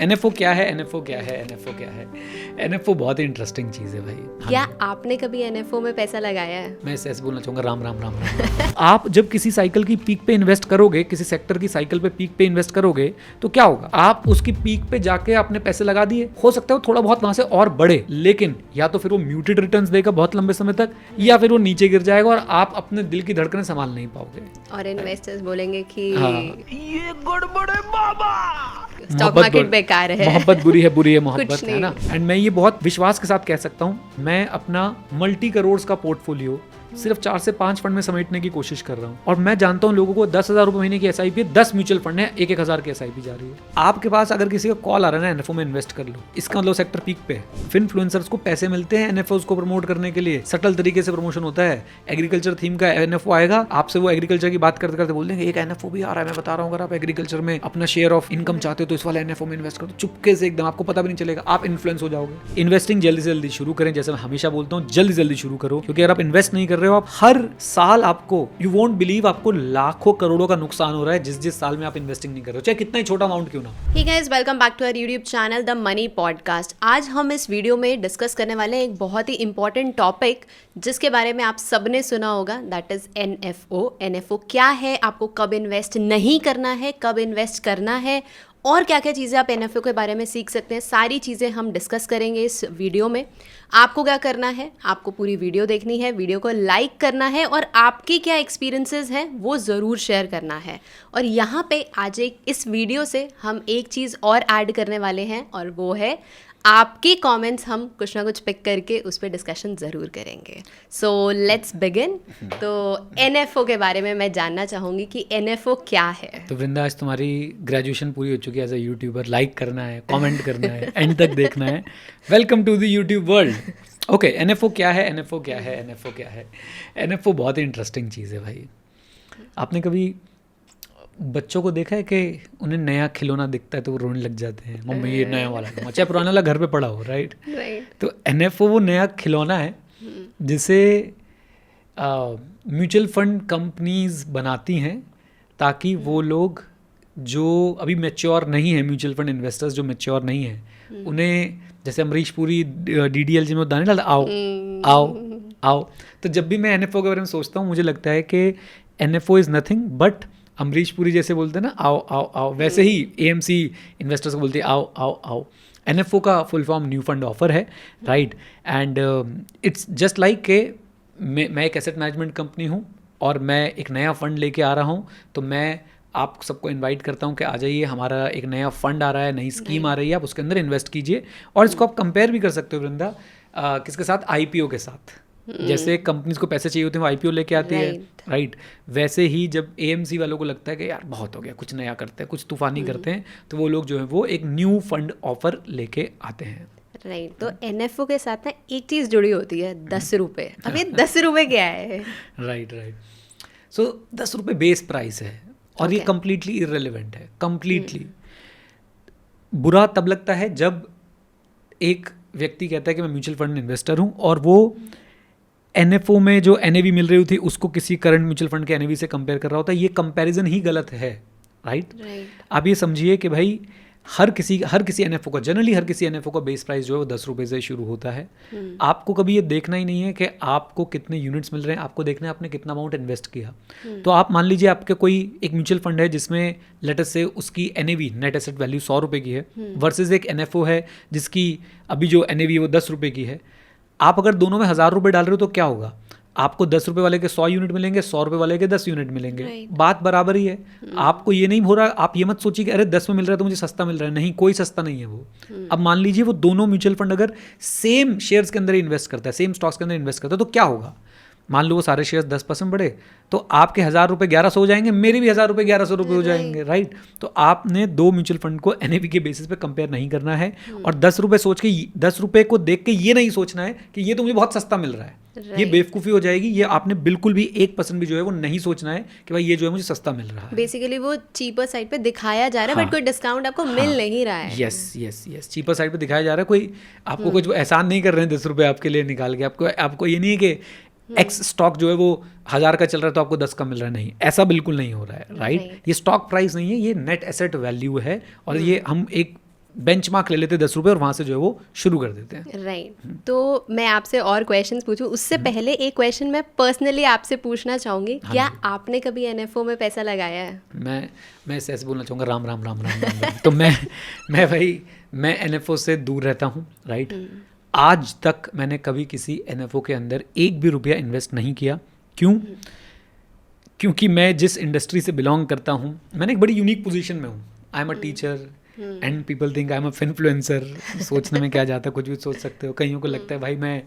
NFO क्या है, NFO क्या है, एनएफओ क्या है? एनएफओ बहुत ही इंटरेस्टिंग चीज़ है भाई। क्या आपने कभी एनएफओ में पैसा लगाया है? मैं ऐसे बोलना चाहूँगा राम राम राम राम। आप जब किसी साइकिल की पीक पे इन्वेस्ट करोगे, किसी सेक्टर की साइकिल पे पीक पे इन्वेस्ट करोगे तो क्या होगा? आप उसकी पीक पे जाके आपने पैसे लगा दिए, हो सकता है वो थोड़ा बहुत वहां से और बढ़े, लेकिन या तो फिर वो म्यूटेड रिटर्न्स देगा बहुत लंबे समय तक, या फिर वो नीचे गिर जाएगा और आप अपने दिल की धड़कनें संभाल नहीं पाओगे। और इन्वेस्टर्स बोलेंगे कि ये गड़बड़ है बाबा, स्टॉक मार्केट बेकार है, मोहब्बत बुरी है मोहब्बत कुछ है ना। एंड मैं ये बहुत विश्वास के साथ कह सकता हूँ, मैं अपना मल्टी करोड़ का पोर्टफोलियो सिर्फ 4 से 5 फंड में समेटने की कोशिश कर रहा हूँ। और मैं जानता हूँ लोगों को 10,000 रुपए महीने की एसआईपी, 10 म्यूचुअल फंड है, 1,000 की एसआईपी जा रही है। आपके पास अगर किसी का कॉल आ रहा है ना एनएफओ में इन्वेस्ट कर लो, इसका मतलब सेक्टर पीक पे है। फिर इन्फ्लुएंसर्स को पैसे मिलते हैं एनएफओ को प्रमोट करने के लिए, सटल तरीके से प्रमोशन होता है। एग्रीकल्चर थीम का एनएफओ आएगा, आपसे वो एग्रीकल्चर की बात करते करते बोल देंगे एक एनएफओ भी आ रहा है, मैं बता रहा हूँ, अगर आप एग्रीकल्चर में अपना शेयर ऑफ इनकम चाहते हो तो इस वाले एनएफओ में इन्वेस्ट करो। चुपके से एकदम, आपको पता भी नहीं चलेगा, आप इन्फ्लुएंस हो जाओगे। इन्वेस्टिंग जल्दी से जल्दी शुरू करें, जैसे मैं हमेशा बोलता हूँ जल्दी जल्दी शुरू करो, क्योंकि अगर आप इन्वेस्ट नहीं कर रहे हो, आप हर साल आपको, यू वोंट बिलीव, आपको लाखों करोड़ों का नुकसान हो रहा है जिस साल में आप इन्वेस्टिंग नहीं कर रहे हो, चाहे कितना ही छोटा अमाउंट क्यों ना। Hey guys, welcome back to our YouTube channel the money podcast. आज हम इस वीडियो में डिस्कस करने वाले हैं एक बहुत ही इंपॉर्टेंट टॉपिक जिसके बारे में आप सबने सुना होगा, दैट इज एनएफओ। एनएफओ क्या है, आपको कब इन्वेस्ट नहीं करना है, कब इन्वेस्ट करना है, और क्या क्या चीज़ें आप एनएफओ के बारे में सीख सकते हैं, सारी चीज़ें हम डिस्कस करेंगे इस वीडियो में। आपको क्या करना है, आपको पूरी वीडियो देखनी है, वीडियो को लाइक करना है और आपकी क्या एक्सपीरियंसेस हैं वो ज़रूर शेयर करना है। और यहाँ पे आज इस वीडियो से हम एक चीज़ और ऐड करने वाले हैं, और वो है आपके कमेंट्स हम कुछ ना कुछ पिक करके उस पर डिस्कशन ज़रूर करेंगे। So let's begin. तो एनएफओ के बारे में मैं जानना चाहूँगी कि एनएफओ क्या है। तो वृंदा, आज तुम्हारी ग्रेजुएशन पूरी हो चुकी है एज अ यूट्यूबर। लाइक करना है, कमेंट करना है, एंड तक देखना है। Welcome to the YouTube world. Okay, NFO क्या है, एनएफओ क्या है, एनएफओ क्या है? एनएफओ बहुत ही इंटरेस्टिंग चीज़ है भाई। आपने कभी बच्चों को देखा है कि उन्हें नया खिलौना दिखता है तो वो रोने लग जाते हैं, मम्मी ये नया वाला लूँगा, चाहे पुराना वाला घर पे पड़ा हो, राइट? तो एनएफओ वो नया खिलौना है जिसे म्यूचुअल फंड कंपनीज बनाती हैं ताकि वो लोग जो अभी मैच्योर नहीं है, म्यूचुअल फंड इन्वेस्टर्स जो मैच्योर नहीं है, उन्हें, जैसे अमरीश पुरी डीडीएलजे में दाने डालता, आओ आओ आओ। तो जब भी मैं एनएफओ के बारे में सोचता हूँ, मुझे लगता है कि NFO is nothing but Amrish Puri जैसे बोलते हैं ना, आओ आओ आओ, वैसे ही एएमसी इन्वेस्टर्स को बोलती है आओ आओ आओ। एनएफओ का full form new fund offer है, right? And it's just like के मैं एक एसेट मैनेजमेंट कंपनी हूँ और मैं एक नया फंड लेके आ रहा हूँ, तो मैं आप सबको इनवाइट करता हूँ कि आ जाइए, हमारा एक नया फंड आ रहा है, नई स्कीम आ रही है, आप उसके अंदर इन्वेस्ट कीजिए। और इसको आप कंपेयर भी कर सकते हो वृंदा, किसके साथ? आईपीओ के साथ। जैसे कंपनीज को पैसे चाहिए होते हैं वो आईपीओ लेके आती है, राइट? वैसे ही जब एएमसी वालों को लगता है कि यार बहुत हो गया, कुछ नया करते हैं, कुछ तूफानी करते हैं, तो वो लोग जो है वो एक न्यू फंड ऑफर लेके आते हैं, राइट? तो एनएफओ के साथ ना एक चीज़ जुड़ी होती है, 10 रुपये। अब ये 10 रुपये क्या है? Right right. सो 10 रुपये बेस प्राइस है और ये कंप्लीटली इररिलेवेंट है, कंप्लीटली। बुरा तब लगता है जब एक व्यक्ति कहता है कि मैं म्यूचुअल फंड इन्वेस्टर हूँ और वो एनएफओ में जो एनएवी मिल रही थी उसको किसी करंट म्यूचुअल फंड के एनएवी से कंपेयर कर रहा होता है। ये कंपैरिजन ही गलत है, राइट? आप ये समझिए कि भाई हर किसी एनएफओ का, जनरली हर किसी एनएफओ का बेस प्राइस जो है वो 10 रुपये से शुरू होता है। आपको कभी ये देखना ही नहीं है कि आपको कितने यूनिट्स मिल रहे हैं, आपको देखना है आपने कितना अमाउंट इन्वेस्ट किया। तो आप मान लीजिए आपके कोई एक म्यूचुअल फंड है जिसमें लेट अस से उसकी एनएवी, नेट एसेट वैल्यू 100 रुपये की है, वर्सेज एक एनएफओ है जिसकी अभी जो एनएवी वो 10 रुपये की है। आप अगर दोनों में 1000 रुपये डाल रहे हो तो क्या होगा? आपको 10 रुपये वाले के 100 यूनिट मिलेंगे, 100 रुपये वाले के 10 यूनिट मिलेंगे, बात बराबर ही है। आपको ये नहीं हो रहा, आप ये मत सोचिए कि अरे 10 में मिल रहा है तो मुझे सस्ता मिल रहा है, नहीं, कोई सस्ता नहीं है वो। अब मान लीजिए वो दोनों म्यूचुअल फंड अगर सेम शेयर्स के अंदर इन्वेस्ट करता है, सेम स्टॉक्स के अंदर इन्वेस्ट करता है, तो क्या होगा? मान लो वो सारे शेयर्स 10% बढ़े तो आपके 1000 रुपये 1100 हो जाएंगे, मेरे भी 1000 रुपये 1100 रुपये हो जाएंगे, राइट? तो आपने दो म्यूचुअल फंड को एनएवी के बेसिस पे कंपेयर नहीं करना है और 10 रुपये सोच के, 10 रुपये को देख के ये नहीं सोचना है कि ये तो मुझे बहुत सस्ता मिल रहा है। ये बेवकूफ़ी हो जाएगी। ये आपने बिल्कुल भी 1% भी जो है वो नहीं सोचना है कि भाई ये जो है मुझे सस्ता मिल रहा है। बेसिकली वो चीपर साइड पे दिखाया जा रहा है, बट कोई डिस्काउंट आपको मिल नहीं रहा है। Yes yes yes, cheaper side पे दिखाया जा रहा है। कोई आपको कुछ एहसान नहीं कर रहे हैं 10 रुपये आपके लिए निकाल के। आपको ये नहीं है कि एक्स स्टॉक जो है वो 1000 का चल रहा है तो आपको 10 का मिल रहा है, नहीं, ऐसा बिल्कुल नहीं हो रहा है, राइट? ये स्टॉक प्राइस नहीं है, ये नेट एसेट वैल्यू है। और ये हम एक बेंचमार्क ले लेते हैं 10 रुपये और वहाँ से जो है वो शुरू कर देते हैं। राइट तो मैं आपसे और क्वेश्चंस पूछूं उससे पहले एक क्वेश्चन मैं पर्सनली आपसे पूछना चाहूँगी, क्या आपने कभी एनएफओ में पैसा लगाया है? मैं ऐसे बोलना चाहूँगा राम राम राम राम राम राम। तो मैं एनएफओ से दूर रहता हूँ, राइट। आज तक मैंने कभी किसी एनएफओ के अंदर एक भी रुपया इन्वेस्ट नहीं किया। क्यों? क्योंकि मैं जिस इंडस्ट्री से बिलोंग करता हूँ, मैंने एक बड़ी यूनिक पोजीशन में हूँ। I am a teacher and people think I am a influencer. सोचने में क्या जाता है, कुछ भी सोच सकते हो। कईयों को लगता है भाई मैं,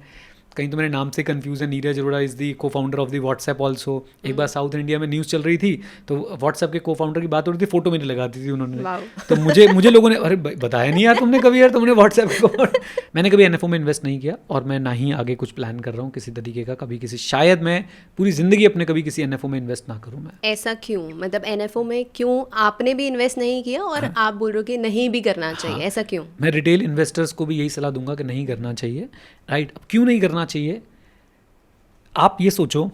कहीं तो मेरे नाम से कंफ्यूज है, नीरज अरोड़ा इज़ दी को founder of the WhatsApp also. एक बार साउथ इंडिया में न्यूज़ चल रही थी तो व्हाट्सएप के को फाउंडर की बात हो रही थी, फोटो मेरी लगा दी थी उन्होंने। तो मुझे लोगों ने अरे बताया नहीं यार तुमने कभी, यार तुमने व्हाट्सएप को। मैंने कभी एनएफओ में इन्वेस्ट नहीं किया और मैं ना ही आगे कुछ प्लान कर रहा हूँ किसी तरीके का। कभी किसी, शायद मैं पूरी ज़िंदगी अपने कभी किसी एनएफओ में इन्वेस्ट ना करूँ। मैं ऐसा क्यों? मतलब एनएफओ में क्यों आपने भी इन्वेस्ट नहीं किया और आप बोल रहे हो कि नहीं भी करना चाहिए, ऐसा क्यों? मैं रिटेल इन्वेस्टर्स को भी यही सलाह दूंगा कि नहीं करना चाहिए, राइट। अब क्यों नहीं करना चाहिए? आप ये सोचो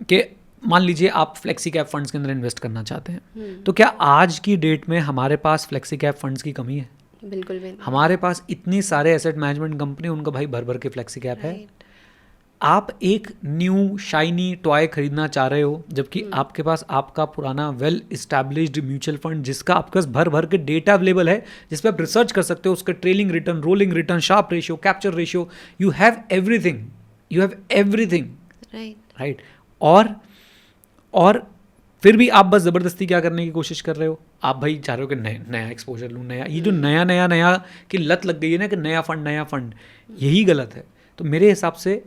कि मान लीजिए आप फ्लेक्सी कैप फंड्स के अंदर इन्वेस्ट करना चाहते हैं, तो क्या आज की डेट में हमारे पास फ्लेक्सी कैप फंड्स की कमी है? बिल्कुल भी नहीं। हमारे पास इतने सारे एसेट मैनेजमेंट कंपनी, उनका भाई भर भर के फ्लेक्सी कैप है। आप एक न्यू शाइनी टॉय खरीदना चाह रहे हो, जबकि आपके पास आपका पुराना वेल इस्टेब्लिश्ड म्यूचुअल फंड, जिसका आपके पास भर भर के डेटा अवेलेबल है, जिस पे आप रिसर्च कर सकते हो, उसका trailing return, rolling return, Sharpe ratio, capture ratio, you have everything, right. और फिर भी आप बस ज़बरदस्ती क्या करने की कोशिश कर रहे हो? आप भाई चाह रहे हो कि नया एक्सपोजर लूँ, नया, ये जो नया की लत लग गई है ना कि नया फंड, यही गलत है। तो मेरे हिसाब से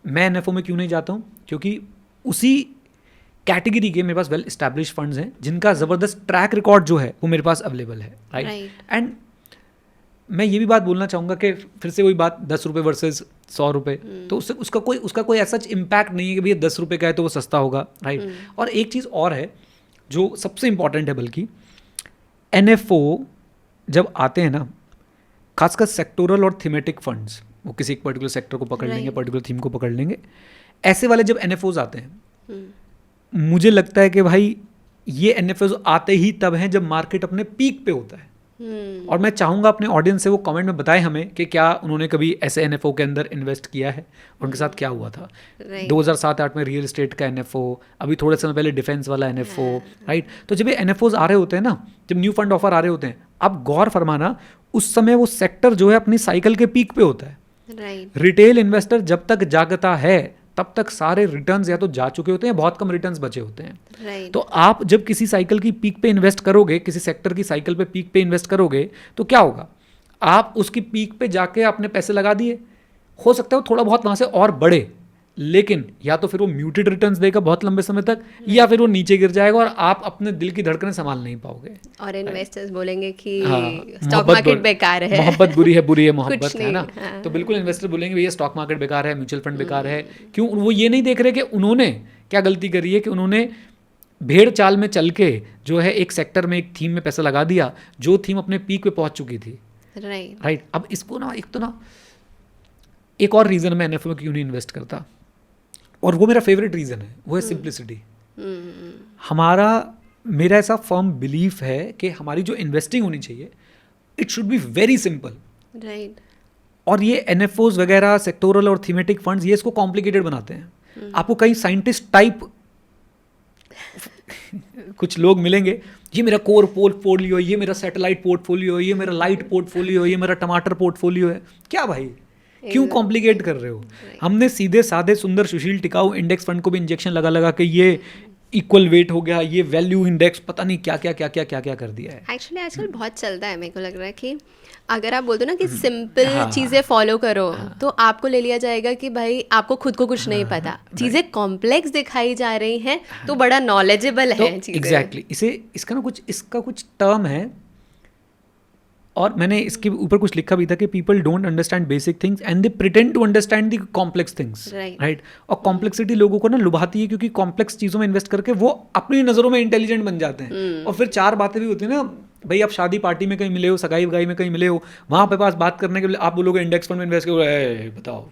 मैं एनएफओ में क्यों नहीं जाता हूँ? क्योंकि उसी कैटेगरी के मेरे पास वेल इस्टेब्लिश फंड्स हैं जिनका ज़बरदस्त ट्रैक रिकॉर्ड जो है वो मेरे पास अवेलेबल है, राइट। एंड मैं ये भी बात बोलना चाहूँगा कि फिर से वही बात, 10 रुपये वर्सेस 100 रुपये, तो उसका कोई ऐसा इम्पैक्ट नहीं है कि भैया 10 रुपये का है तो वो सस्ता होगा, राइट। और एक चीज़ और है जो सबसे इम्पॉर्टेंट है, बल्कि एनएफओ जब आते हैं ना, खासकर सेक्टोरल और थीमेटिक फंड्स, वो किसी एक पर्टिकुलर सेक्टर को पकड़ लेंगे, पर्टिकुलर थीम को पकड़ लेंगे, ऐसे वाले जब एनएफओज आते हैं, मुझे लगता है कि भाई ये एनएफओज आते ही तब हैं जब मार्केट अपने पीक पे होता है। और मैं चाहूँगा अपने ऑडियंस से वो कमेंट में बताएं हमें कि क्या उन्होंने कभी ऐसे एनएफओ के अंदर इन्वेस्ट किया है, उनके साथ क्या हुआ था। 2007-8 में रियल एस्टेट का एनएफओ, अभी थोड़े समय पहले डिफेंस वाला एनएफओ, राइट। तो जब ये एनएफओज आ रहे होते हैं ना, जब न्यू फंड ऑफर आ रहे होते हैं, आप गौर फरमाना उस समय वो सेक्टर जो है अपनी साइकिल के पीक पे होता है, राइट। रिटेल इन्वेस्टर जब तक जागता है तब तक सारे रिटर्न्स या तो जा चुके होते हैं, बहुत कम रिटर्न्स बचे होते हैं। तो आप जब किसी साइकिल की पीक पे इन्वेस्ट करोगे, किसी सेक्टर की साइकिल पे पीक पे इन्वेस्ट करोगे, तो क्या होगा? आप उसकी पीक पे जाके आपने पैसे लगा दिए, हो सकता है वो थोड़ा बहुत वहाँ से और बढ़े, लेकिन या तो फिर वो म्यूटेड रिटर्न्स देगा बहुत लंबे समय तक, या फिर वो नीचे गिर जाएगा और आप अपने दिल की धड़कनें संभाल नहीं पाओगे। और इन्वेस्टर्स बोलेंगे कि स्टॉक मार्केट बेकार है, मोहब्बत बुरी है मोहब्बत, है ना। तो बिल्कुल इन्वेस्टर बोलेंगे भैया स्टॉक मार्केट बेकार है, म्यूचुअल फंड बेकार है। क्यों? वो ये नहीं देख रहे कि उन्होंने क्या गलती करी है, कि उन्होंने भेड़ चाल में चल के जो है एक सेक्टर में, एक थीम में पैसा लगा दिया, जो थीम अपने पीक पे पहुंच चुकी थी, राइट। अब इसको ना, एक और रीज़न मैं एनएफओ में क्यों नहीं इन्वेस्ट करता, और वो मेरा फेवरेट रीज़न है, वो है सिंप्लिसिटी। मेरा ऐसा फर्म बिलीफ है कि हमारी जो इन्वेस्टिंग होनी चाहिए, it should be very simple, right. और ये एनएफओज वगैरह, सेक्टोरल और थीमेटिक फंड्स, ये इसको कॉम्प्लिकेटेड बनाते हैं। आपको कई साइंटिस्ट टाइप कुछ लोग मिलेंगे, ये मेरा कोर पोर्टफोलियो, ये मेरा सैटेलाइट पोर्टफोलियो, ये मेरा लाइट पोर्टफोलियो, ये मेरा टमाटर पोर्टफोलियो है। क्या भाई, क्यों कॉम्प्लिकेट कर रहे हो? हमने सीधे साधे सुंदर सुशील टिकाऊ इंडेक्स फंड को भी इंजेक्शन लगा लगा के ये इक्वल वेट हो गया, ये वैल्यू इंडेक्स, पता नहीं क्या क्या कर दिया है। एक्चुअली आजकल बहुत चलता है, मेरे को लग रहा है कि अगर आप बोलते हो ना कि सिंपल चीज़ें फॉलो करो, तो आपको ले लिया जाएगा कि भाई आपको खुद को कुछ नहीं पता, चीज़ें कॉम्प्लेक्स दिखाई जा रही हैं तो बड़ा नॉलेजेबल है चीज़ें। एग्जैक्टली, इसका कुछ टर्म है, और मैंने इसके ऊपर कुछ लिखा भी था कि people don't understand basic things and they pretend to understand the complex things, right. और कॉम्प्लेक्सिटी लोगों को ना लुभाती है, क्योंकि कॉम्प्लेक्स चीज़ों में इन्वेस्ट करके वो अपनी नज़रों में इंटेलिजेंट बन जाते हैं। और फिर चार बातें भी होती है ना, भाई आप शादी पार्टी में कहीं मिले हो, सगाई वगाई में कहीं मिले हो, वहाँ पे पास बात करने के लिए आप बोलोगे इंडेक्स फंड में इन्वेस्ट करो, बताओ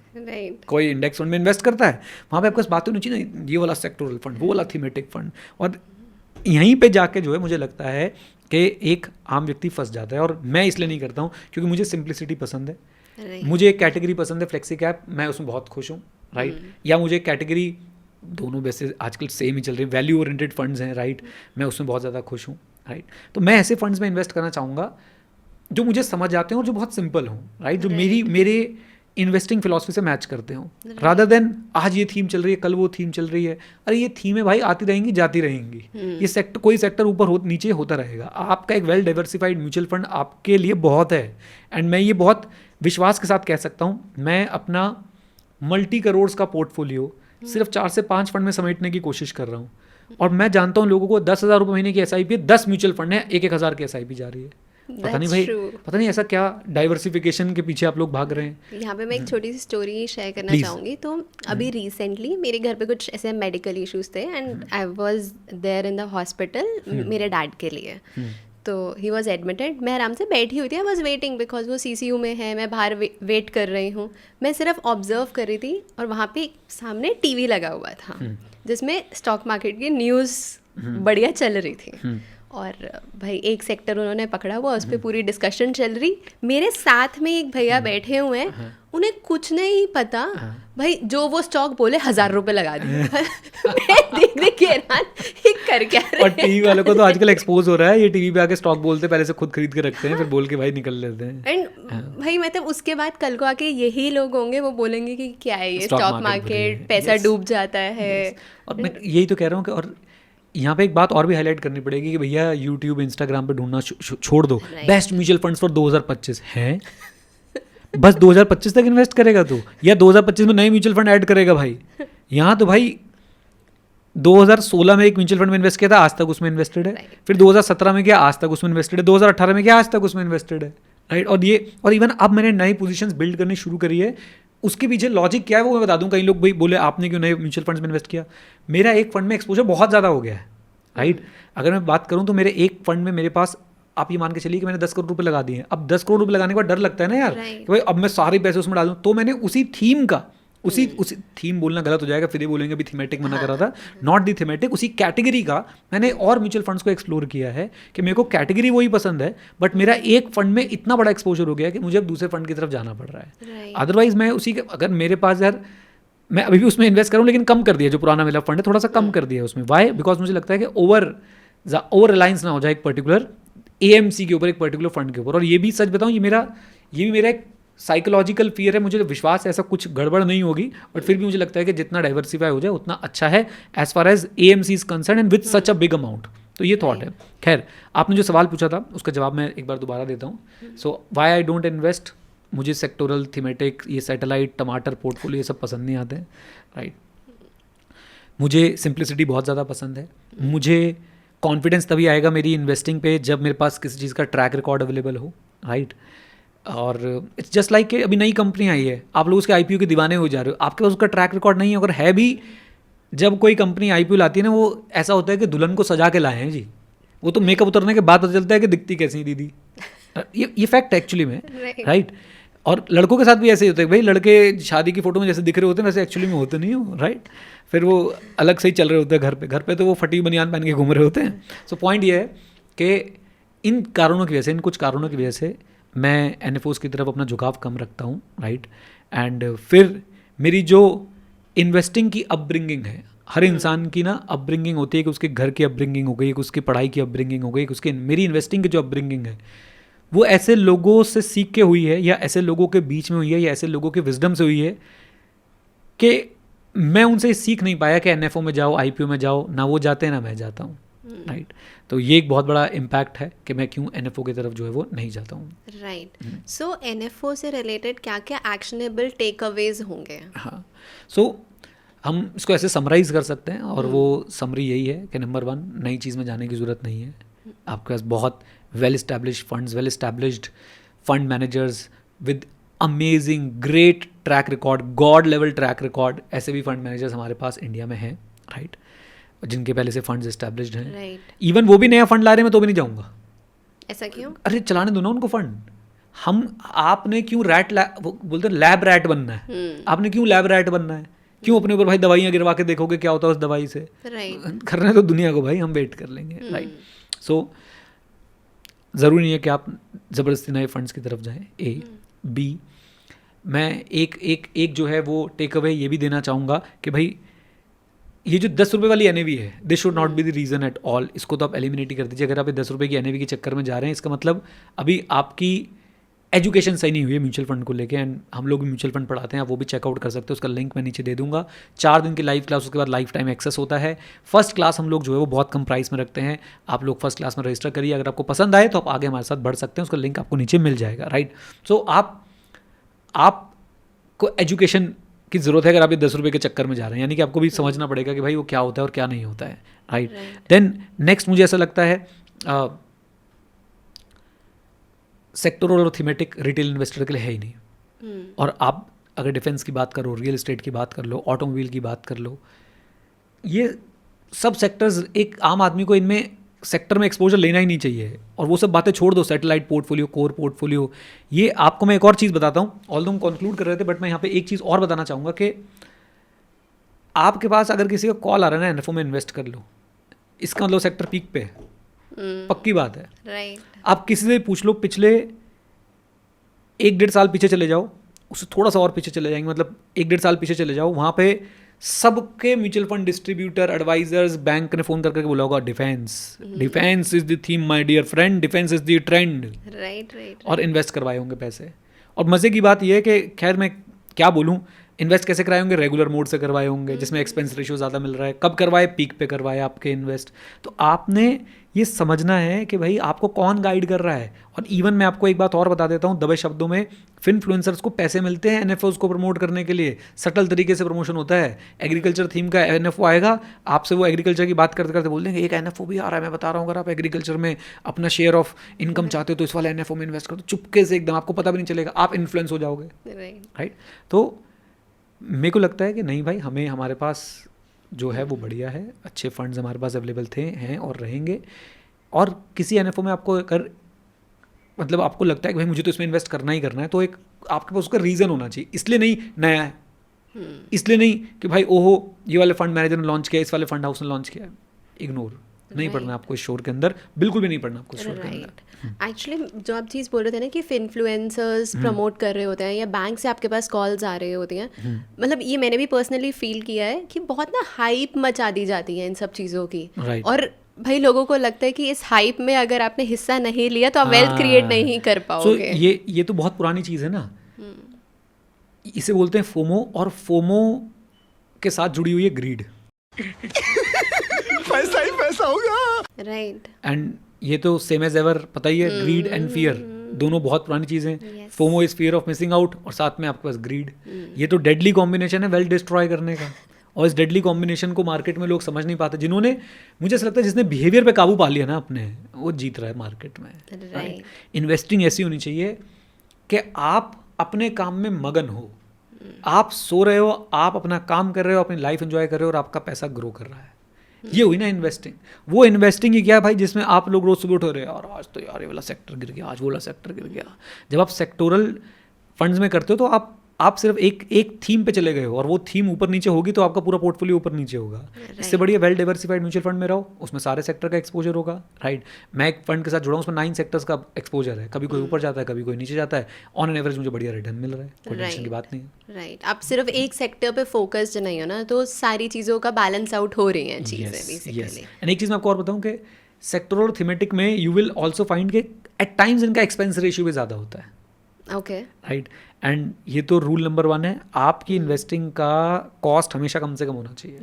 कोई इंडेक्स फंड में इन्वेस्ट करता है? वहाँ पे आपके पास बातें होनी चाहिए, ये वाला सेक्टोरल फंड, वो वाला थीमेटिक फंड। और यहीं पे जाके जो है मुझे लगता है कि एक आम व्यक्ति फंस जाता है, और मैं इसलिए नहीं करता हूँ क्योंकि मुझे सिंप्लिसिटी पसंद है। Right. मुझे एक कैटेगरी पसंद है फ्लेक्सी कैप, मैं उसमें बहुत खुश हूँ, राइट। या मुझे एक कैटेगरी, दोनों वैसे आजकल सेम ही चल रही है, वैल्यू ओरिएंटेड फंड्स हैं, राइट, मैं उसमें बहुत ज़्यादा खुश हूँ, राइट। तो मैं ऐसे फंड्स में इन्वेस्ट करना चाहूँगा जो मुझे समझ आते हैं और जो बहुत सिंपल हों, राइट, जो मेरे इन्वेस्टिंग फिलॉसफी से मैच करते हों, रादर देन आज ये थीम चल रही है, कल वो थीम चल रही है। अरे ये थीम है भाई, आती रहेंगी जाती रहेंगी, ये सेक्टर, कोई सेक्टर ऊपर नीचे होता रहेगा। आपका एक वेल डाइवर्सिफाइड म्यूचुअल फंड आपके लिए बहुत है। एंड मैं ये बहुत विश्वास के साथ कह सकता हूँ, मैं अपना मल्टी करोड़्स का पोर्टफोलियो सिर्फ 4 से 5 फंड में समेटने की कोशिश कर रहा हूँ। और मैं जानता हूँ लोगों को 10,000 रुपये महीने की SIP, 10 म्यूचुअल फंड है, 1,000 की SIP जा रही है। पता नहीं भाई, पता नहीं ऐसा क्या डाइवर्सिफिकेशन के पीछे आप लोग भाग रहे हैं। यहाँ पे मैं एक छोटी सी स्टोरी शेयर करना चाहूँगी। तो अभी रिसेंटली मेरे घर पे कुछ ऐसे मेडिकल इश्यूज थे and I was there in the hospital मेरे डैड के लिए। तो ही वॉज एडमिटेड, मैं आराम से बैठी हुई थी, आई वॉज वेटिंग बिकॉज वो CCU में है, मैं बाहर वेट कर रही हूँ। मैं सिर्फ ऑब्जर्व कर रही थी और वहाँ पे सामने TV लगा हुआ था जिसमें स्टॉक मार्केट की न्यूज़ बढ़िया चल रही थी। और भाई एक सेक्टर उन्होंने पकड़ा हुआ, उस पर पूरी डिस्कशन चल रही। मेरे साथ में एक भैया बैठे हुए हैं, उन्हें कुछ नहीं पता भाई, जो वो स्टॉक बोले 1,000 रुपए लगा दिए। देख के हैरान, ये कर क्या रहे हैं। और टीवी वालों को तो आजकल एक्सपोज हो रहा है, ये टीवी पे आके स्टॉक बोलते, पहले से खुद खरीद के रखते हैं, फिर बोल के भाई निकल लेते हैं। एंड भाई मतलब उसके बाद कल को आके यही लोग होंगे, वो बोलेंगे कि क्या है ये स्टॉक मार्केट, पैसा डूब जाता है। और मैं यही तो कह रहा हूँ कि, और यहाँ पे एक बात और भी हाईलाइट करनी पड़ेगी कि भैया यूट्यूब इंस्टाग्राम पे ढूंढना छोड़ दो। बेस्ट म्यूचुअल फंड्स फॉर 2025 हैं, बस 2025 तक इन्वेस्ट करेगा तू, या 2025 में नए म्यूचुअल फंड ऐड करेगा भाई? यहाँ तो भाई 2016 में एक म्यूचुअल फंड में इन्वेस्ट किया था, आज तक उसमें इन्वेस्टेड है। फिर 2017 में किया, आज तक उसमें इन्वेस्टेड है। 2018 में किया, आज तक उसमें इन्वेस्टेड है, राइट। और इवन अब मैंने नई पोजीशंस बिल्ड करनी शुरू करी है। उसके पीछे लॉजिक क्या है वो मैं बता दूं। कई लोग भाई बोले आपने क्यों नए म्यूचुअल फंड्स में इन्वेस्ट किया? मेरा एक फंड में एक्सपोजर बहुत ज़्यादा हो गया है, राइट। अगर मैं बात करूं तो मेरे एक फंड में मेरे पास, आप ये मान के चलिए कि मैंने 10 करोड़ रुपए लगा दिए हैं। अब 10 करोड़ रुपए लगाने के बाद डर लगता है ना यार, कि भाई अब मैं सारे पैसे उसमें डालूं। तो मैंने उसी थीम का, उसी थीम बोलना गलत हो जाएगा, फिर ये बोलेंगे भी थीमेटिक मना कर रहा था, नॉट दी थीमेटिक, उसी कैटेगरी का मैंने और म्यूचुअल फंड्स को एक्सप्लोर किया है कि मेरे को कैटेगरी वही पसंद है, बट मेरा एक फंड में इतना बड़ा एक्सपोजर हो गया कि मुझे अब दूसरे फंड की तरफ जाना पड़ रहा है। अदरवाइज मैं उसी के, अगर मेरे पास यार, मैं अभी भी उसमें इन्वेस्ट करूँ, लेकिन कम कर दिया, जो पुराना मेरा फंड है थोड़ा सा कम कर दिया उसमें। वाई? बिकॉज मुझे लगता है कि ओवर रिलायंस ना हो जाए एक पर्टिकुलर AMC के ऊपर, एक पर्टिकुलर फंड के ऊपर। और ये भी सच बताऊँ, ये भी मेरा एक साइकोलॉजिकल फियर है। मुझे विश्वास है ऐसा कुछ गड़बड़ नहीं होगी, बट फिर भी मुझे लगता है कि जितना डाइवर्सिफाई हो जाए उतना अच्छा है as far as AMC is concern and with such a big amount. तो ये थॉट है। खैर, आपने जो सवाल पूछा था उसका जवाब मैं एक बार दोबारा देता हूँ। So why I don't invest, मुझे सेक्टोरल, थीमेटिक, ये सैटेलाइट, टमाटर पोर्टफोलियो, ये सब पसंद नहीं आते हैं, राइट। मुझे सिंप्लिसिटी बहुत ज़्यादा पसंद है। मुझे कॉन्फिडेंस तभी आएगा मेरी इन्वेस्टिंग पे जब मेरे पास किसी चीज़ का ट्रैक रिकॉर्ड अवेलेबल हो, राइट। और इट्स जस्ट लाइक कि अभी नई कंपनी आई है, आप लोग उसके IPO के दीवाने हो जा रहे हो, आपके पास उसका ट्रैक रिकॉर्ड नहीं है। अगर है भी, जब कोई कंपनी IPO लाती है ना, वो ऐसा होता है कि दुल्हन को सजा के लाए हैं जी। वो तो मेकअप उतरने के बाद पता चलता है कि दिखती कैसी है दीदी। ये फैक्ट एक्चुअली में, राइट। और लड़कों के साथ भी ऐसे ही होता है भाई, लड़के शादी की फोटो में जैसे दिख रहे होते हैं वैसे एक्चुअली में होते नहीं हो, राइट। फिर वो अलग से ही चल रहे होते हैं घर पे तो वो फटी बनियान पहन के घूम रहे होते हैं। सो पॉइंट ये है कि इन कारणों की वजह से, इन कुछ कारणों की वजह से मैं NFOs की तरफ अपना झुकाव कम रखता हूँ, राइट। एंड फिर मेरी जो इन्वेस्टिंग की अपब्रिंगिंग है, हर इंसान की ना अपब्रिंगिंग होती है कि उसके घर की अपब्रिंगिंग हो गई, उसकी पढ़ाई की अपब्रिंगिंग हो गई, उसके, मेरी इन्वेस्टिंग की जो अपब्रिंगिंग है वो ऐसे लोगों से सीख के हुई है, या ऐसे लोगों के बीच में हुई है, या ऐसे लोगों के विजडम से हुई है कि मैं उनसे सीख नहीं पाया कि NFO में जाओ, IPO में जाओ। ना वो जाते हैं ना मैं जाता हूँ, राइट। तो ये एक बहुत बड़ा इम्पैक्ट है कि मैं क्यों NFO की तरफ जो है वो नहीं जाता हूँ, राइट। सो NFO से रिलेटेड क्या क्या एक्शनेबल टेक अवेज होंगे? हाँ, सो हम इसको ऐसे समराइज कर सकते हैं, और वो समरी यही है कि नंबर 1, नई चीज़ में जाने की ज़रूरत नहीं है। आपके पास बहुत well established funds, well established fund managers with amazing great track record, God level track record, ऐसे भी फंड मैनेजर्स हमारे पास इंडिया में हैं, राइट, जिनके पहले से फंड्स एस्टैब्लिश्ड हैं, राइट। इवन वो भी नया फंड ला रहे हैं, मैं तो भी नहीं जाऊँगा। ऐसा क्यों? अरे चलाने दो ना उनको फंड। आपने क्यों बोलते हैं लैब रैट बनना है, आपने क्यों लैब रैट बनना है? क्यों अपने ऊपर भाई दवाइयाँ गिरवा के देखोगे क्या होता है उस दवाई से? करने तो दुनिया को भाई, हम वेट कर लेंगे, राइट। सो ज़रूरी नहीं है कि आप ज़बरदस्ती नए फंड्स की तरफ जाएं। ए बी, मैं एक जो है वो टेक अवे ये भी देना चाहूँगा कि भाई ये जो 10 रुपये वाली NAV है, this should not be the reason at all. इसको तो आप एलिमिनेट ही कर दीजिए। अगर आप 10 रुपये की NAV के चक्कर में जा रहे हैं, इसका मतलब अभी आपकी एजुकेशन सही नहीं हुई है म्यूचुअल फंड को लेके। एंड हम लोग भी म्यूचुअल फंड पढ़ाते हैं, आप वो भी चेकआउट कर सकते हो, उसका लिंक मैं नीचे दे दूंगा। 4 दिन की लाइव क्लास, उसके बाद लाइफ टाइम एक्सेस होता है। फर्स्ट क्लास हम लोग जो है वो बहुत कम प्राइस में रखते हैं, आप लोग फर्स्ट क्लास में रजिस्टर करिए। अगर आपको पसंद आए तो आप आगे हमारे साथ बढ़ सकते हैं, उसका लिंक आपको नीचे मिल जाएगा, राइट। सो आपको एजुकेशन की ज़रूरत है अगर आप ये 10 रुपये के चक्कर में जा रहे हैं, यानी कि आपको भी समझना पड़ेगा कि भाई वो क्या होता है और क्या नहीं होता है, राइट। देन नेक्स्ट मुझे ऐसा लगता है सेक्टोरल और थीमेटिक रिटेल इन्वेस्टर के लिए है ही नहीं। और आप अगर डिफेंस की बात करो, रियल एस्टेट की बात कर लो, ऑटोमोबाइल की बात कर लो, ये सब सेक्टर्स एक आम आदमी को इनमें सेक्टर में एक्सपोजर लेना ही नहीं चाहिए। और वो सब बातें छोड़ दो, सैटेलाइट पोर्टफोलियो, कोर पोर्टफोलियो, ये आपको मैं एक और चीज़ बताता हूँ। ऑल्दो हम कंक्लूड कर रहे थे, बट मैं यहाँ पे एक चीज़ और बताना चाहूँगा कि आपके पास अगर किसी का कॉल आ रहा है ना NFO में इन्वेस्ट कर लो, इसका मतलब सेक्टर पीक पे है, पक्की बात है, राइट। आप किसी से पूछ लो, पिछले 1-1.5 साल पीछे चले जाओ, उससे थोड़ा सा और पीछे चले जाएंगे, मतलब 1-1.5 साल पीछे चले जाओ, वहाँ पे सबके mutual fund distributor, advisors, bank ने फ़ोन करके बोला होगा defence is the theme my dear friend, defence is the trend, right. और इन्वेस्ट करवाए होंगे पैसे। और मज़े की बात यह है कि खैर मैं क्या बोलूँ, इन्वेस्ट कैसे कराए होंगे, रेगुलर मोड से करवाए होंगे, जिसमें एक्सपेंस रेशियो ज़्यादा मिल रहा है। कब करवाए, पीक पे करवाए आपके इन्वेस्ट। तो आपने ये समझना है कि भाई आपको कौन गाइड कर रहा है। और इवन मैं आपको एक बात और बता देता हूँ, दबे शब्दों में, फिनफ्लुएंसर्स को पैसे मिलते हैं NFOs को प्रमोट करने के लिए, सटल तरीके से प्रमोशन होता है। एग्रीकल्चर थीम का NFO आएगा, आपसे वो एग्रीकल्चर की बात करते करते बोल देंगे एक NFO भी आ रहा है, मैं बता रहा हूँ, अगर आप एग्रीकल्चर में अपना शेयर ऑफ इनकम चाहते हो तो इस वाले NFO में इन्वेस्ट करो। चुपके से एकदम, आपको पता भी नहीं चलेगा, आप इन्फ्लुएंस हो जाओगे, राइट। तो मेरे को लगता है कि नहीं भाई, हमें हमारे पास जो है वो बढ़िया है, अच्छे फंड्स हमारे पास अवेलेबल हैं और रहेंगे। और किसी NFO में आपको अगर मतलब आपको लगता है कि भाई मुझे तो इसमें इन्वेस्ट करना ही करना है, तो एक आपके पास उसका रीज़न होना चाहिए। इसलिए नहीं नया है, इसलिए नहीं कि भाई ओहो ये वाले फंड मैनेजर ने लॉन्च किया, इस वाले फंड हाउस ने लॉन्च किया, इग्नोर नहीं पढ़ना आपको इस शोर के अंदर, बिल्कुल भी नहीं पढ़ना आपको इस शोर के अंदर। एक्चुअली जो आप चीज़ बोल रहे थे ना कि इन्फ्लुएंसर्स प्रमोट कर रहे होते हैं या बैंक से आपके पास कॉल्स आ रहे होती हैं, मतलब ये मैंने भी पर्सनली फील किया है कि बहुत ना हाइप मचा दी जाती है इन सब चीज़ों की। और भाई लोगों को लगता है कि इस हाइप में अगर आपने हिस्सा नहीं लिया तो आप वेल्थ क्रिएट नहीं कर पाओगे। ये तो बहुत पुरानी चीज़ है ना, इसे बोलते हैं फोमो, और फोमो के साथ जुड़ी हुई है ग्रीड। पैसा ही पैसा होगा, राइट। एंड ये तो सेम एज एवर, पता ही है, ग्रीड एंड फियर दोनों बहुत पुरानी चीज़ें। FOMO is fear of missing out, और साथ में आपके पास ग्रीड। ये तो डेडली कॉम्बिनेशन है वेल्थ डिस्ट्रॉय करने का। और इस डेडली कॉम्बिनेशन को मार्केट में लोग समझ नहीं पाते। जिन्होंने, मुझे ऐसा लगता है जिसने बिहेवियर पे काबू पा लिया ना अपने, वो जीत रहा है मार्केट में, राइट। इन्वेस्टिंग ऐसी होनी चाहिए कि आप अपने काम में मगन हो, आप सो रहे हो, आप अपना काम कर रहे हो, अपनी लाइफ एंजॉय कर रहे हो, और आपका पैसा ग्रो कर रहा है। ये हुई ना इन्वेस्टिंग। वो इन्वेस्टिंग ही क्या है भाई, जिसमें आप लोग रोज सुबह उठ रहे हो, यार आज तो यार ये वाला सेक्टर गिर गया, आज वो वाला सेक्टर गिर गया। जब आप सेक्टोरल फंड्स में करते हो तो आप सिर्फ एक थीम पे चले गए हो, और वो थीम ऊपर नीचे होगी तो आपका पूरा पोर्टफोलियो ऊपर नीचे होगा। इससे बढ़िया वेल डाइवर्सिफाइड म्यूचुअल फंड में रहो, उसमें सारे सेक्टर का एक्सपोजर होगा, राइट। मैं एक फंड के साथ जुड़ा हूँ, उसमें 9 सेक्टर्स का एक्सपोजर है, कभी कोई ऊपर जाता है, कभी कोई नीचे जाता है। ऑन एन एवरेज मुझे बढ़िया रिटर्न मिल रहा है, कोई टेंशन की बात नहीं है, राइट। आप सिर्फ एक सेक्टर पे फोकस्ड नहीं हो ना, तो सारी चीज़ों का बैलेंस आउट हो रही हैं चीज़ें बेसिकली। एंड एक चीज़ मैं आपको और बताऊँ कि सेक्टर और थीमेटिक में यू विल ऑल्सो फाइंड कि एट टाइम्स इनका एक्सपेंस रेशियो भी ज़्यादा होता है, ओके, राइट। एंड ये तो रूल नंबर 1 है, आपकी इन्वेस्टिंग का कॉस्ट हमेशा कम से कम होना चाहिए,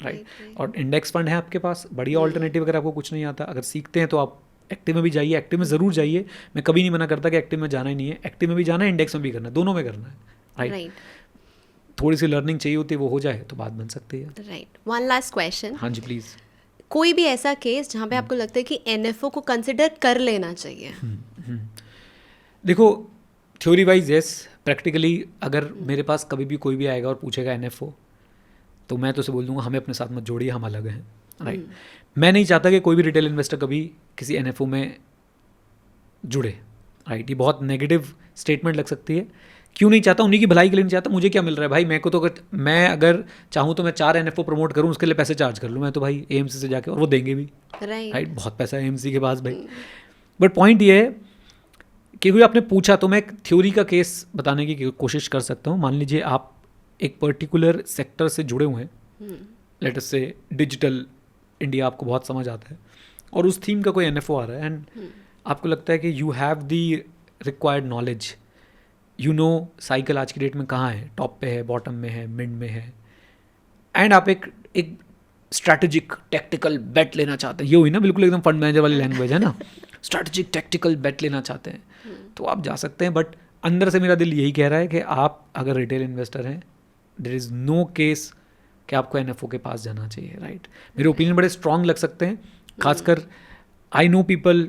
राइट। और इंडेक्स फंड है आपके पास, बढ़िया ऑल्टरनेटिव। अगर आपको कुछ नहीं आता, अगर सीखते हैं तो आप एक्टिव में भी जाइए, एक्टिव में ज़रूर जाइए। मैं कभी नहीं मना करता कि एक्टिव में जाना ही नहीं है, एक्टिव में भी जाना है, इंडेक्स में भी करना है, दोनों में करना है, राइट। थोड़ी सी लर्निंग चाहिए होती है, वो हो जाए तो बात बन सकती है, राइट। One last question. हाँ जी प्लीज़। कोई भी ऐसा केस जहाँ पे आपको लगता है कि NFO को कंसिडर कर लेना चाहिए? देखो, थ्योरी वाइज यस, प्रैक्टिकली अगर मेरे पास कभी भी कोई भी आएगा और पूछेगा NFO, तो मैं तो उसे बोल दूंगा हमें अपने साथ मत जोड़िए, हम अलग हैं, राइट। मैं नहीं चाहता कि कोई भी रिटेल इन्वेस्टर कभी किसी NFO में जुड़े, राइट। ये बहुत नेगेटिव स्टेटमेंट लग सकती है। क्यों नहीं चाहता? उन्हीं की भलाई के लिए नहीं चाहता। मुझे क्या मिल रहा है भाई? मेरे को तो मैं अगर चाहूँ तो मैं 4 NFO प्रमोट करूँ, उसके लिए पैसे चार्ज कर लूँ मैं तो भाई AMC से जाके, और वो देंगे भी, राइट। बहुत पैसा है AMC के पास भाई। बट पॉइंट ये है कि कोई आपने पूछा तो मैं एक थ्योरी का केस बताने की कोशिश कर सकता हूँ. मान लीजिए आप एक पर्टिकुलर सेक्टर से जुड़े हुए हैं, लेट अस से डिजिटल इंडिया आपको बहुत समझ आता है, और उस थीम का कोई NFO आ रहा है एंड आपको लगता है कि you have the required knowledge, you know cycle आज की डेट में कहाँ है, टॉप पे है, बॉटम में है, मिड में है, एंड आप एक स्ट्रैटेजिक टैक्टिकल बेट लेना चाहते हैं. ये हुई ना बिल्कुल एकदम फंड मैनेजर वाली लैंग्वेज है ना. स्ट्रैटेजिक टैक्टिकल बेट लेना चाहते हैं तो आप जा सकते हैं, बट अंदर से मेरा दिल यही कह रहा है कि आप अगर रिटेल इन्वेस्टर हैं, देयर इज़ नो केस कि आपको NFO के पास जाना चाहिए, राइट. मेरे ओपिनियन बड़े स्ट्रॉन्ग लग सकते हैं, खासकर आई नो पीपल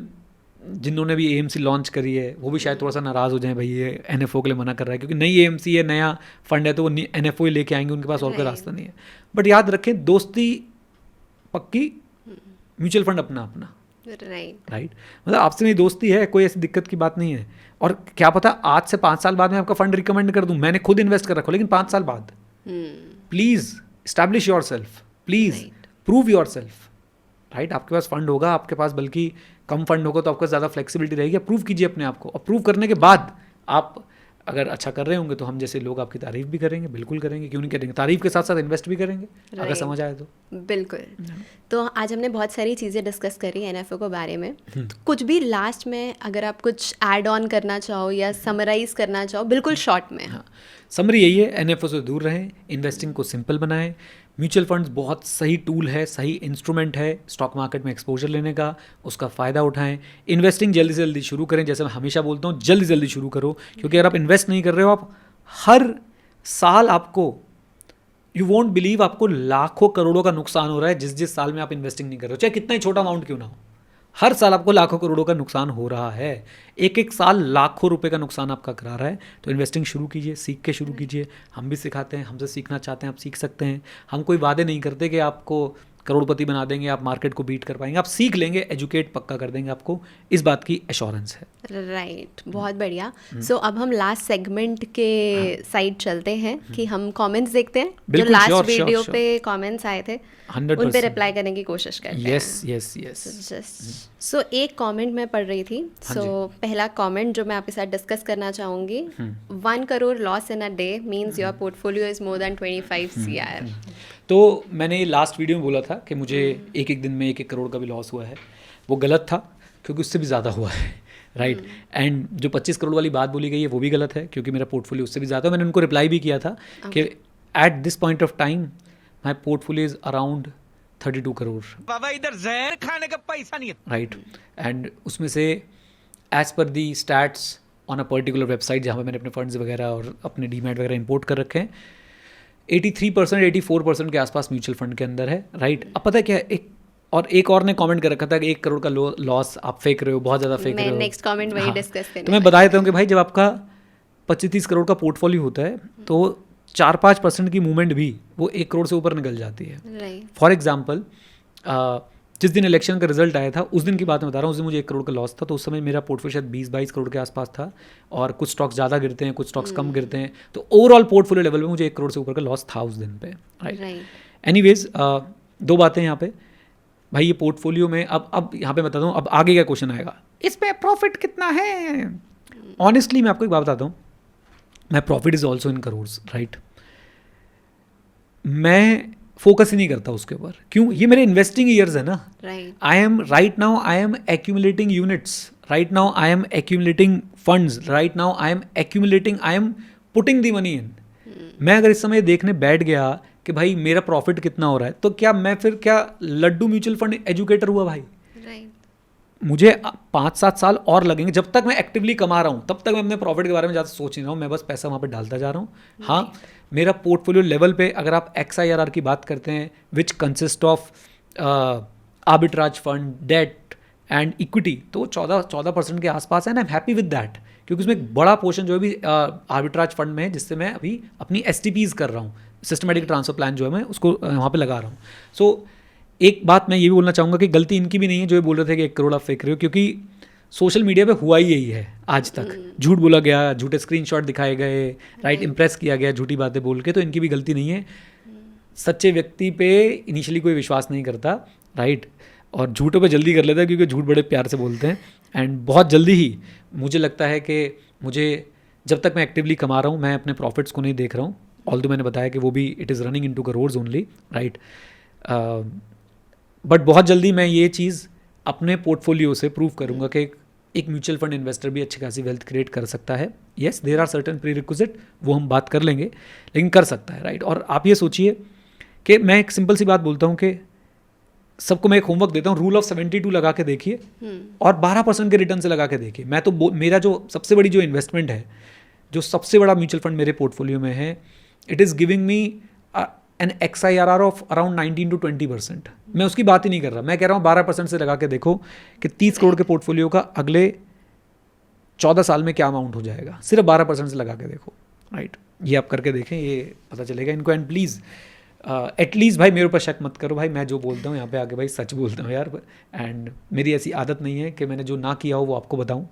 जिन्होंने भी AMC लॉन्च करी है, वो भी शायद थोड़ा सा नाराज़ हो जाए, भाई ये NFO के लिए मना कर रहा है, क्योंकि नई AMC है, नया फंड है, तो वो NFO ही लेके आएंगे, उनके पास और कोई रास्ता नहीं है. बट याद रखें, दोस्ती पक्की, म्यूचुअल फंड अपना अपना, राइट. मतलब आपसे मेरी दोस्ती है, कोई ऐसी दिक्कत की बात नहीं है. और क्या पता आज से 5 साल बाद मैं आपका फंड रिकमेंड कर दूं, मैंने खुद इन्वेस्ट कर रखा, लेकिन 5 साल बाद. Please establish your self, please prove your self, right. आपके पास फंड होगा, आपके पास बल्कि कम फंड होगा तो आपके पास ज़्यादा फ्लेक्सिबिलिटी रहेगी. प्रूव कीजिए अपने आप को, और प्रूव करने के बाद आप अगर अच्छा कर रहे होंगे तो हम जैसे लोग आपकी तारीफ भी करेंगे, बिल्कुल करेंगे, क्यों नहीं करेंगे. तारीफ के साथ साथ इन्वेस्ट भी करेंगे, अगर समझ आए तो. बिल्कुल. तो आज हमने बहुत सारी चीज़ें डिस्कस करी NFO के बारे में. तो कुछ भी लास्ट में अगर आप कुछ ऐड ऑन करना चाहो या समराइज करना चाहो, बिल्कुल शॉर्ट में. हाँ, समरी यही है, NFO से दूर रहें, इन्वेस्टिंग को सिंपल बनाएं. म्यूचुअल फंड्स बहुत सही टूल है, सही इंस्ट्रूमेंट है स्टॉक मार्केट में एक्सपोजर लेने का, उसका फ़ायदा उठाएं. इन्वेस्टिंग जल्दी से जल्दी शुरू करें, जैसे मैं हमेशा बोलता हूँ, जल्दी जल्दी शुरू करो, क्योंकि अगर आप इन्वेस्ट नहीं कर रहे हो, आप हर साल आपको, यू वोंट बिलीव, आपको लाखों करोड़ों का नुकसान हो रहा है जिस साल में आप इन्वेस्टिंग नहीं कर रहे हो, चाहे कितना ही छोटा अमाउंट क्यों ना हो. हर साल आपको लाखों करोड़ों का नुकसान हो रहा है, एक साल लाखों रुपए का नुकसान आपका करा रहा है. तो इन्वेस्टिंग शुरू कीजिए, सीख के शुरू कीजिए. हम भी सिखाते हैं, हमसे सीखना चाहते हैं आप सीख सकते हैं. हम कोई वादे नहीं करते कि आपको करोड़पति बना देंगे, आप मार्केट को बीट कर पाएंगे. आप सीख लेंगे, एजुकेट पक्का कर देंगे, आपको इस बात की एश्योरेंस है. राइट. बहुत बढ़िया. सो अब हम लास्ट सेगमेंट के साइड चलते हैं कि हम कमेंट्स देखते हैं जो लास्ट वीडियो पे कमेंट्स आए थे, 100% उन पे रिप्लाई करने की कोशिश करते हैं. यस. सो एक कमेंट मैं पढ़ रही थी. सो पहला कमेंट जो मैं आपके साथ डिस्कस करना चाहूँगी, 1 crore loss in a day means your portfolio is more than 25 CR. तो मैंने लास्ट वीडियो में बोला था कि मुझे एक दिन में 1 करोड़ का भी लॉस हुआ है. वो गलत था, क्योंकि उससे भी ज़्यादा हुआ है, राइट. एंड जो 25 करोड़ वाली बात बोली गई है वो भी गलत है, क्योंकि मेरा पोर्टफोलियो उससे भी ज़्यादा है. मैंने उनको रिप्लाई भी किया था कि at this point of time my portfolio is around 32 crore. बाबा इधर जहर खाने का पैसा नहीं है, राइट. एंड उसमें से as per the stats on a particular website जहाँ पर मैंने अपने फंड्स वगैरह और अपने डीमैट वगैरह इंपोर्ट कर रखे हैं, 83% 84% के आसपास म्यूचुअल फंड के अंदर है, राइट. अब पता है क्या, एक और ने कमेंट कर रखा था कि 1 करोड़ का लॉस आप फेंक रहे हो, बहुत ज़्यादा फेंक रहे हो. नेक्स्ट कमेंट वही डिस्कस करने. तो मैं बता देता हूँ कि भाई जब आपका 25-30 करोड़ का पोर्टफोलियो होता है तो 4-5% की मूवमेंट भी वो 1 करोड़ से ऊपर निकल जाती है. फॉर एग्जाम्पल, जिस दिन इलेक्शन का रिजल्ट आया था उस दिन की बात मैं बता रहा हूँ, उस दिन मुझे 1 करोड़ का लॉस था. तो उस समय मेरा पोर्टफोलियो शायद 20-22 करोड़ के आसपास था, और कुछ स्टॉक्स ज़्यादा गिरते हैं, कुछ स्टॉक्स कम गिरते हैं. तो ओवरऑल पोर्टफोलियो लेवल में मुझे 1 करोड़ से ऊपर का लॉस था उस दिन पे, राइट. एनीवेज, 2 बातें यहाँ पे. भाई ये पोर्टफोलियो में अब यहाँ पे बताता हूँ, अब आगे क्या क्वेश्चन आएगा, इसमें प्रॉफिट कितना है. ऑनेस्टली मैं आपको एक बात बताता हूँ, my profit is also in crores, right. मैं फोकस ही नहीं करता उसके ऊपर. क्यों? ये मेरे इन्वेस्टिंग ईयर्स है ना. I am right now I am accumulating units, right now I am accumulating funds, right now I am accumulating, I am putting the money in. मैं अगर इस समय देखने बैठ गया कि भाई मेरा प्रॉफिट कितना हो रहा है, तो क्या मैं फिर क्या लड्डू म्यूचुअल फंड एजुकेटर हुआ भाई? मुझे 5-7 साल और लगेंगे. जब तक मैं एक्टिवली कमा रहा हूँ तब तक मैं अपने प्रॉफिट के बारे में ज़्यादा सोच नहीं रहा हूँ, मैं बस पैसा वहाँ पे डालता जा रहा हूँ. हाँ, मेरा पोर्टफोलियो लेवल पे अगर आप XIRR की बात करते हैं, which consist of arbitrage fund, debt and equity, तो 14% के आसपास है. And I am happy with that, क्योंकि उसमें एक बड़ा पोर्शन जो है भी आर्बिट्राज फंड में है, जिससे मैं अभी अपनी STPs कर रहा हूँ, सिस्टमेटिक ट्रांसफर प्लान जो है मैं उसको वहाँ पे लगा रहा हूँ. सो एक बात मैं ये भी बोलना चाहूँगा कि गलती इनकी भी नहीं है जो ये बोल रहे थे कि 1 करोड़ आप फेंक रहे हो, क्योंकि सोशल मीडिया पे हुआ ही यही है आज तक. झूठ बोला गया, झूठे स्क्रीनशॉट दिखाए गए, राइट, इंप्रेस किया गया झूठी बातें बोल के. तो इनकी भी गलती नहीं है. सच्चे व्यक्ति पे इनिशियली कोई विश्वास नहीं करता, राइट. और झूठों पे जल्दी कर लेता है क्योंकि झूठ बड़े प्यार से बोलते हैं। एंड बहुत जल्दी ही मुझे लगता है कि मुझे जब तक मैं एक्टिवली कमा रहा हूँ मैं अपने प्रॉफिट्स को नहीं देख रहा हूँ, ऑल्दो मैंने बताया कि वो भी it is running into crores only, right. But बहुत जल्दी मैं ये चीज़ अपने पोर्टफोलियो से प्रूव करूँगा कि एक म्यूचुअल फंड इन्वेस्टर भी अच्छी खासी वेल्थ क्रिएट कर सकता है। Yes, there are certain prerequisite, वो हम बात कर लेंगे, लेकिन कर सकता है, राइट। और आप ये सोचिए कि मैं एक सिंपल सी बात बोलता हूँ कि सबको मैं एक होमवर्क देता हूँ, रूल ऑफ 72 लगा के देखिए और 12% के रिटर्न से लगा के देखिए। मैं तो मेरा जो सबसे बड़ी जो इन्वेस्टमेंट है, जो सबसे बड़ा म्यूचुअल फंड मेरे पोर्टफोलियो में है, it is giving me an XIRR of around 19 to 20%। मैं उसकी बात ही नहीं कर रहा, मैं कह रहा हूँ 12% से लगा के देखो कि 30 करोड़ के पोर्टफोलियो का अगले 14 साल में क्या अमाउंट हो जाएगा, सिर्फ 12% से लगा के देखो, राइट। ये आप करके देखें, ये पता चलेगा इनको। एंड प्लीज़ एटलीस्ट भाई मेरे ऊपर शक मत करो भाई, मैं जो बोलता हूँ यहाँ पे आके भाई सच बोलता हूँ यार। एंड मेरी ऐसी आदत नहीं है कि मैंने जो ना किया हो वो आपको बताऊँ।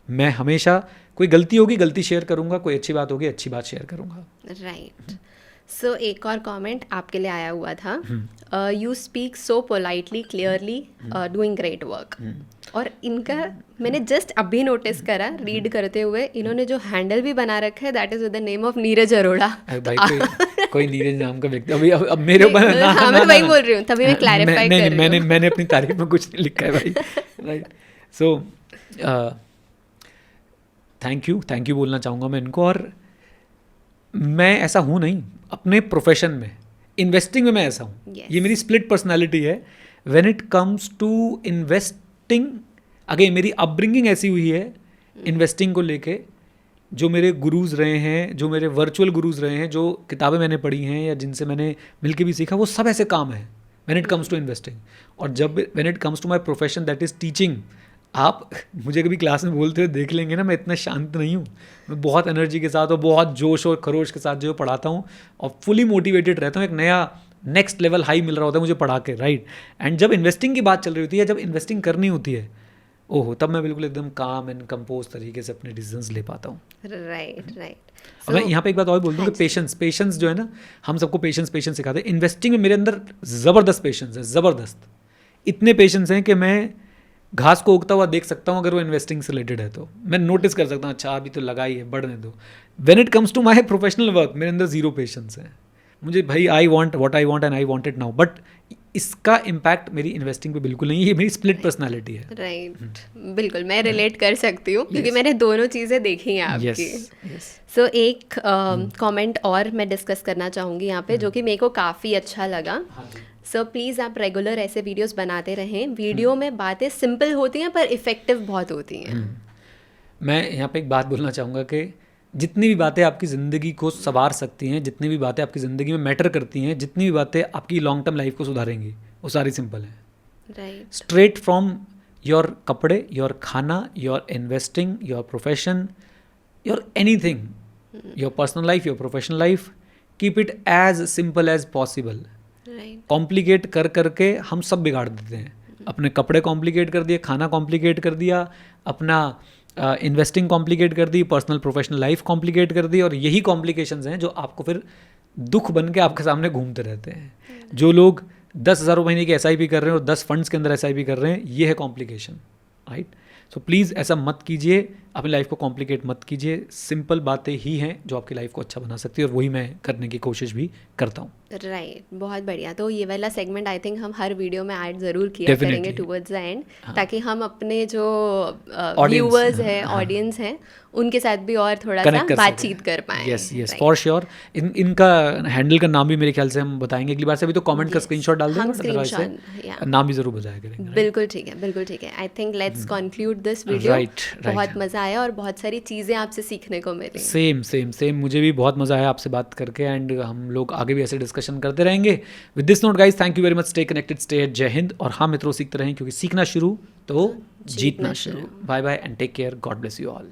मैं हमेशा कोई गलती होगी गलती शेयर करूँगा, कोई अच्छी बात होगी अच्छी बात शेयर करूँगा, राइट। सो एक और कमेंट आपके लिए आया हुआ था, you speak so politely clearly, doing great work. और इनका मैंने जस्ट अभी नोटिस करा रीड करते हुए, इन्होंने जो हैंडल भी बना रखा है that is with the name of Neeraj Arora. भाई कोई नीरज नाम का व्यक्ति अभी अब मेरे ऊपर हाँ, मैं वही बोल रही हूँ, तभी मैं क्लैरिफाई कर रही हूँ। मैंने अपनी तारीफ में कुछ नहीं लिखा है भाई, राइट। सो थैंक यू बोलना चाहूँगा मैं इनको। और मैं ऐसा हूँ नहीं अपने प्रोफेशन में, इन्वेस्टिंग में मैं ऐसा हूँ, Yes. ये मेरी स्प्लिट पर्सनालिटी है। When it comes to investing, again मेरी अपब्रिंगिंग ऐसी हुई है इन्वेस्टिंग को लेके, जो मेरे गुरुज रहे हैं, जो मेरे वर्चुअल गुरुज रहे हैं, जो किताबें मैंने पढ़ी हैं या जिनसे मैंने मिलके भी सीखा, वो सब ऐसे काम है when it comes to investing. और जब when it comes to my profession that is teaching, आप मुझे कभी क्लास में बोलते हुए देख लेंगे ना, मैं इतना शांत नहीं हूँ, मैं बहुत एनर्जी के साथ और बहुत जोश और खरोश के साथ जो पढ़ाता हूँ और फुली मोटिवेटेड रहता हूँ। एक नया नेक्स्ट लेवल हाई मिल रहा होता है मुझे पढ़ा के, राइट। एंड जब इन्वेस्टिंग की बात चल रही होती है, जब इन्वेस्टिंग करनी होती है, ओहो, तब मैं बिल्कुल एकदम काम एंड कंपोज तरीके से अपने डिसीजंस ले पाता हूँ, राइट। और मैं यहाँ पे एक बात और बोल दूँ कि पेशेंस जो है ना, हम सबको पेशेंस सिखाते हैं। इन्वेस्टिंग में मेरे अंदर ज़बरदस्त पेशेंस है, ज़बरदस्त। इतने पेशेंस हैं कि मैं घास को उगता हुआ देख सकता हूँ, अगर वो इन्वेस्टिंग से रिलेटेड है तो मैं नोटिस कर सकता हूँ, अच्छा अभी तो लगाई है, बढ़ने दो। When it comes to my professional work, मेरे अंदर ज़ीरो पेशेंस है। मुझे भाई I want what I want and I want it now, but इसका इम्पैक्ट मेरी इन्वेस्टिंग पे बिल्कुल नहीं है, ये मेरी स्प्लिट पर्सनैलिटी है, राइट। बिल्कुल मैं रिलेट कर सकती हूँ क्योंकि मैंने दोनों चीज़ें देखी हैं आपकी। yes. सो एक कमेंट और मैं डिस्कस करना चाहूँगी यहाँ पे, जो कि मेरे को काफ़ी अच्छा लगा। सो प्लीज़ आप रेगुलर ऐसे वीडियोस बनाते रहें। वीडियो में बातें सिंपल होती हैं पर इफ़ेक्टिव बहुत होती हैं। मैं यहाँ पे एक बात बोलना चाहूँगा कि जितनी भी बातें आपकी ज़िंदगी को संवार सकती हैं, जितनी भी बातें आपकी ज़िंदगी में मैटर करती हैं, जितनी भी बातें आपकी लॉन्ग टर्म लाइफ को सुधारेंगी, वो सारी सिंपल है, राइट। स्ट्रेट फ्रॉम योर कपड़े, योर खाना, your investing, your profession, your anything, your personal life, your professional life, keep it as simple as possible. Complicate कर करके हम सब बिगाड़ देते हैं। अपने कपड़े कॉम्प्लिकेट कर दिए, खाना कॉम्प्लिकेट कर दिया, अपना इन्वेस्टिंग कॉम्प्लिकेट कर दी, पर्सनल प्रोफेशनल लाइफ कॉम्प्लिकेट कर दी, और यही कॉम्प्लिकेशंस हैं जो आपको फिर दुख बन के आपके सामने घूमते रहते हैं। जो लोग 10,000 महीने की SIP कर रहे हैं और 10 फंड्स के अंदर SIP कर रहे हैं, ये है कॉम्प्लिकेशन, राइट। सो प्लीज़ ऐसा मत कीजिए, अपनी लाइफ को कॉम्प्लिकेट मत कीजिए। सिंपल बातें ही हैं जो आपकी लाइफ को अच्छा बना सकती है, और वही मैं करने की कोशिश भी करता हूँ, राइट। बहुत बढ़िया। तो ये वाला सेगमेंट आई थिंक हम हर वीडियो में ऐड ज़रूर किया करेंगे टुवर्ड्स द एंड, ताकि हम अपने जो व्यूअर्स हैं, ऑडियंस हैं, उनके साथ भी और थोड़ा सा बातचीत कर पाएँ। Yes for sure. इनका हैंडल का नाम भी मेरे ख्याल से हम बताएंगे अगली बार से। अभी तो कमेंट का स्क्रीनशॉट डाल देंगे, नाम भी जरूर बताया करेंगे। बिल्कुल ठीक है, बिल्कुल ठीक है। I think let's conclude this video. बहुत मज़ा आया और बहुत सारी चीज़ें आपसे सीखने को मिली। सेम मुझे भी बहुत मज़ा आया आपसे बात करके, एंड हम लोग आगे भी ऐसे डिस्कशन करते रहेंगे। With this note guys, thank you very much, stay connected, stay जय हिंद। और हाँ मित्रों, सीखते रहें, क्योंकि सीखना शुरू तो जीतना शुरू। Bye bye and take care, God bless you all.